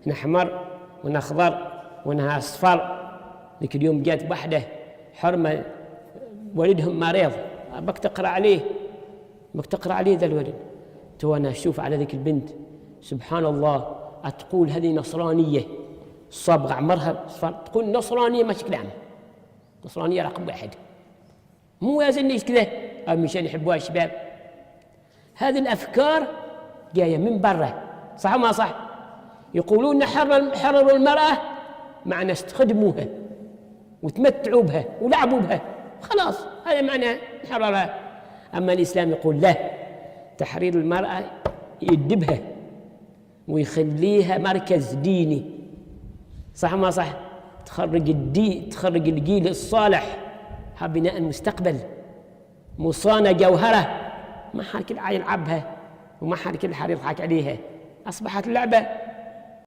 إنها أحمر وإنها أخضر وإنها أصفر. ذيك اليوم جات واحدة حرمة ولدهم مريض، بك تقرأ عليه ذا الولد. تو أنا أشوف على ذيك البنت سبحان الله، أتقول هذه نصرانية صبغ عمرها صفر، تقول نصرانية ما شكلها نصرانية رقم واحد، مو يزنيش كذا مشان يحبوها الشباب. هذه الأفكار جاية من برا، صح ما صح؟ يقولون حرروا المرأة معنى استخدموها وتمتعوا بها ولعبوا بها، خلاص هذا معنى حررها. أما الإسلام يقول لا، تحرير المرأة يدبها ويخليها مركز ديني، صح ما صح؟ تخرج الجيل الصالح بناء المستقبل، مصانة جوهرة، ما حد كل يلعبها وما حد كل يضحك عليها، أصبحت لعبة